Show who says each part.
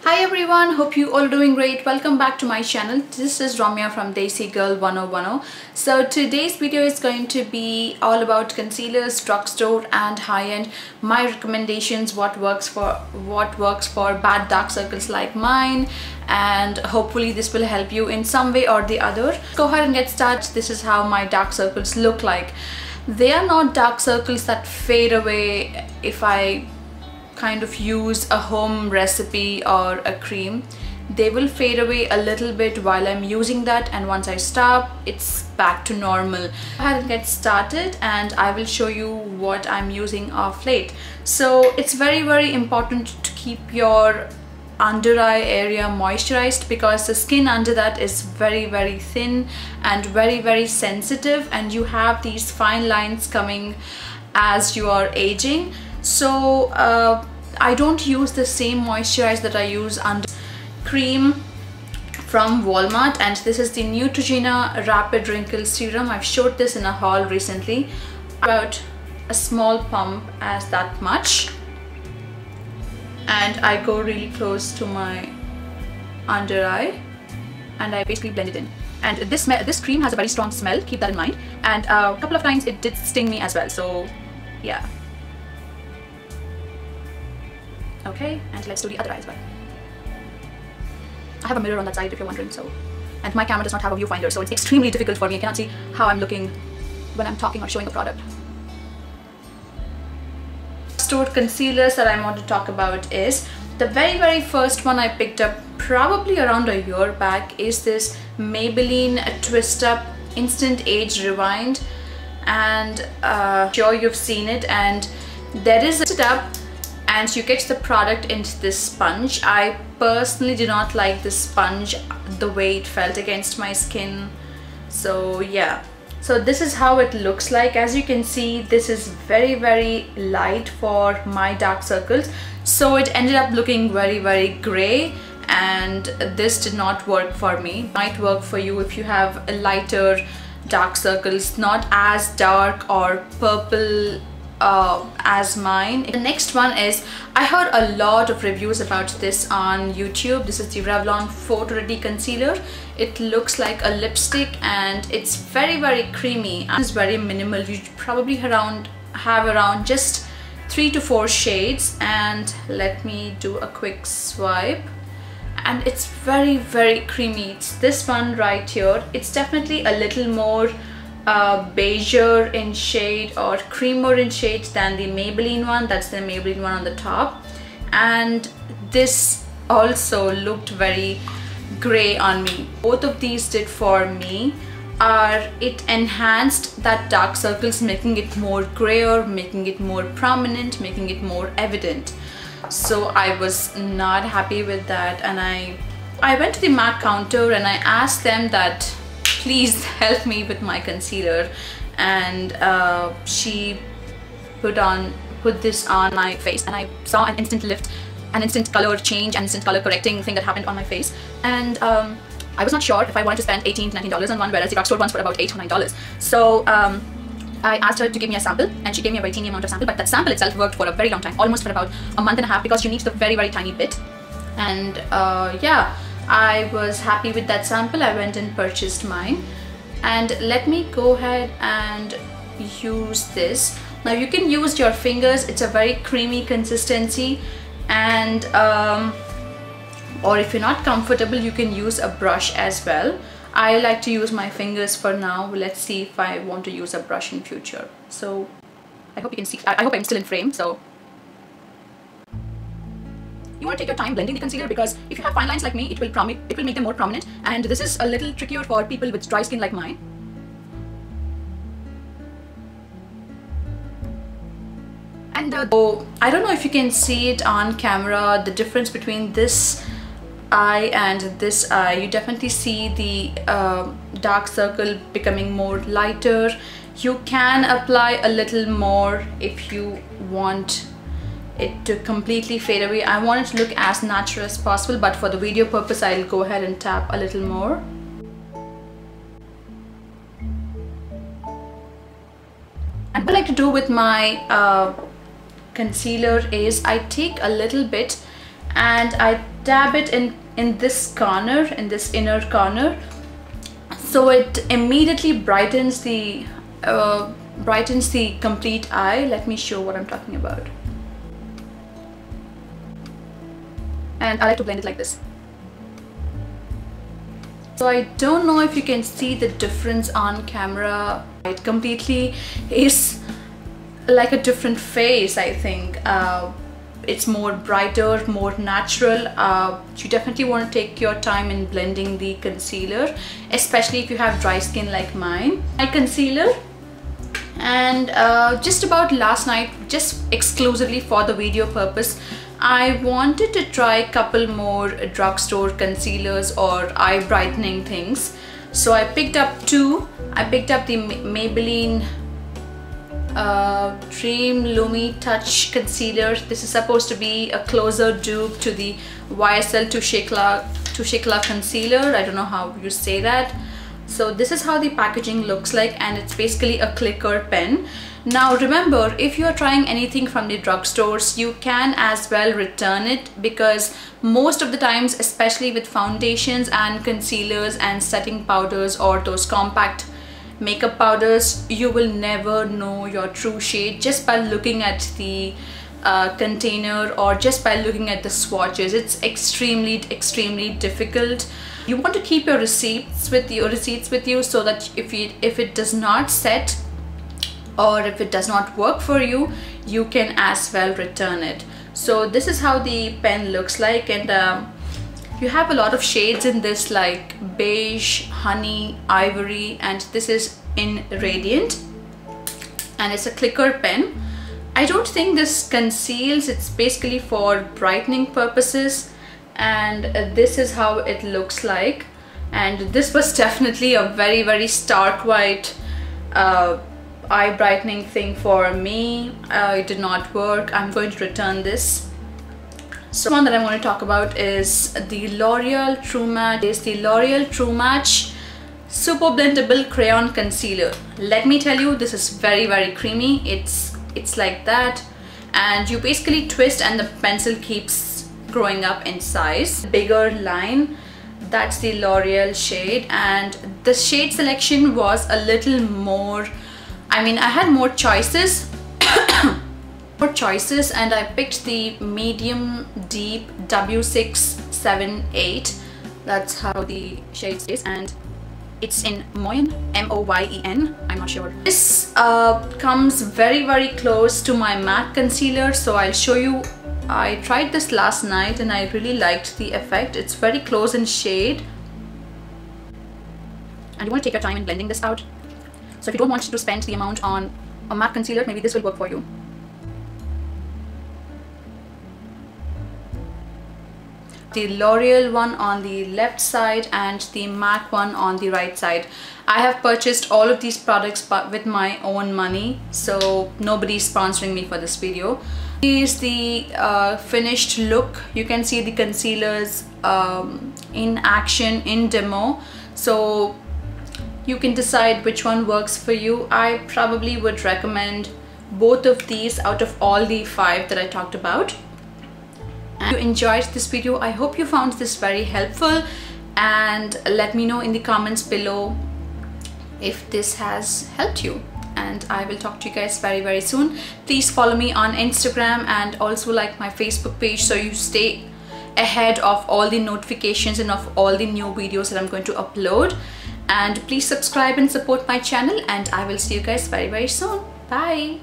Speaker 1: Hi everyone, hope you all doing great. Welcome back to my channel. This is Ramya from Desi Girl 1010. So today's video is going to be all about concealers, drugstore and high-end. My recommendations, what works for bad dark circles like mine, and hopefully this will help you in some way or the other. Let's go ahead and get started. This is how my dark circles look like. They are not dark circles that fade away if I kind of use a home recipe or a cream. They will fade away a little bit while I'm using that, and once I stop, it's back to normal. Go ahead and get started and I will show you what I'm using of late. So it's very important to keep your under eye area moisturized, because the skin under that is very thin and very sensitive, and you have these fine lines coming as you are aging. So I don't use the same moisturizer that I use under cream from Walmart, and this is the Neutrogena Rapid Wrinkle Serum. I've showed this in a haul recently. About a small pump as that much, and I go really close to my under eye and I basically blend it in. And this cream has a very strong smell, keep that in mind, and a couple of times it did sting me as well, so yeah. Okay, and let's do the other eye as well. I have a mirror on that side if you're wondering, so, and my camera does not have a viewfinder, so it's extremely difficult for me. I cannot see how I'm looking when I'm talking or showing a product. Stored concealers that I want to talk about is the very first one I picked up probably around a year back is this Maybelline Twist Up Instant Age Rewind, and sure you've seen it, and there is a twist up and you get the product into this sponge. I personally do not like this sponge, the way it felt against my skin, so yeah. So this is how it looks like. As you can see, this is very light for my dark circles, so it ended up looking very gray, and this did not work for me. Might work for you if you have a lighter dark circles, not as dark or purple as mine. The next one is, I heard a lot of reviews about this on YouTube. This is the Revlon Photo Ready Concealer. It looks like a lipstick and it's very creamy and it's very minimal. You probably have around just 3 to 4 shades, and let me do a quick swipe, and it's very creamy. It's this one right here. It's definitely a little more beiger in shade or creamer in shade than the Maybelline one. That's the Maybelline one on the top, and this also looked very gray on me. Both of these did for me are it enhanced that dark circles, making it more grayer, making it more prominent, making it more evident. So I was not happy with that, and I went to the MAC counter and I asked them that please help me with my concealer, and she put this on my face, and I saw an instant lift, an instant color change, an instant color correcting thing that happened on my face, and I was not sure if I wanted to spend $18 to $19 on one, whereas the drugstore ones were about $8 or $9. So I asked her to give me a sample, and she gave me a very teeny amount of sample, but that sample itself worked for a very long time, almost for about a month and a half, because you need the very tiny bit. And yeah, I was happy with that sample. I went and purchased mine, and let me go ahead and use this. Now you can use your fingers, it's a very creamy consistency, and or if you're not comfortable, you can use a brush as well. I like to use my fingers for now. Let's see if I want to use a brush in future. So I hope you can see, I hope I'm still in frame. So you want to take your time blending the concealer, because if you have fine lines like me, it will make them more prominent, and this is a little trickier for people with dry skin like mine. And I don't know if you can see it on camera, the difference between this eye and this eye. You definitely see the dark circle becoming more lighter. You can apply a little more if you want it to completely fade away. I want it to look as natural as possible, but for the video purpose, I'll go ahead and tap a little more. And what I like to do with my concealer is I take a little bit and I dab it in this corner, in this inner corner, so it immediately brightens the complete eye. Let me show what I'm talking about. And I like to blend it like this. So I don't know if you can see the difference on camera. It completely is like a different face, I think. It's more brighter, more natural. You definitely want to take your time in blending the concealer, especially if you have dry skin like mine. My concealer, and just about last night, just exclusively for the video purpose, I wanted to try a couple more drugstore concealers or eye brightening things. So I picked up two. I picked up the Maybelline Dream Lumi Touch Concealer. This is supposed to be a closer dupe to the YSL Touche concealer. I don't know how you say that. So this is how the packaging looks like, and it's basically a clicker pen. Now remember, if you are trying anything from the drugstores, you can as well return it, because most of the times, especially with foundations and concealers and setting powders or those compact makeup powders, you will never know your true shade just by looking at the container or just by looking at the swatches. It's extremely difficult. You want to keep your receipts with you so that if it does not set or if it does not work for you, you can as well return it. So this is how the pen looks like, and you have a lot of shades in this, like beige, honey, ivory, and this is in radiant, and it's a clicker pen. I don't think this conceals, it's basically for brightening purposes, and this is how it looks like. And this was definitely a very stark white eye brightening thing for me. It did not work. I'm going to return this. So one that I'm going to talk about is the L'Oreal True Match. It's the L'Oreal True Match Super Blendable Crayon Concealer. Let me tell you, this is very creamy. It's like that, and you basically twist and the pencil keeps growing up in size. Bigger line, that's the L'Oreal shade, and the shade selection was a little more, I mean, I had more choices and I picked the medium deep W678. That's how the shade is, and it's in Moyen, M-O-Y-E-N, I'm not sure. This comes very close to my MAC concealer, so I'll show you. I tried this last night and I really liked the effect. It's very close in shade, and you want to take your time in blending this out. So if you don't want to spend the amount on a MAC concealer, maybe this will work for you. The L'Oreal one on the left side and the MAC one on the right side. I have purchased all of these products but with my own money, so nobody's sponsoring me for this video. Here's the finished look. You can see the concealers in action, in demo, so you can decide which one works for you. I probably would recommend both of these out of all the 5 that I talked about. If you enjoyed this video, I hope you found this very helpful, and let me know in the comments below if this has helped you, and I will talk to you guys very soon. Please follow me on Instagram and also like my Facebook page so you stay ahead of all the notifications and of all the new videos that I'm going to upload. And please subscribe and support my channel, and I will see you guys very soon. Bye.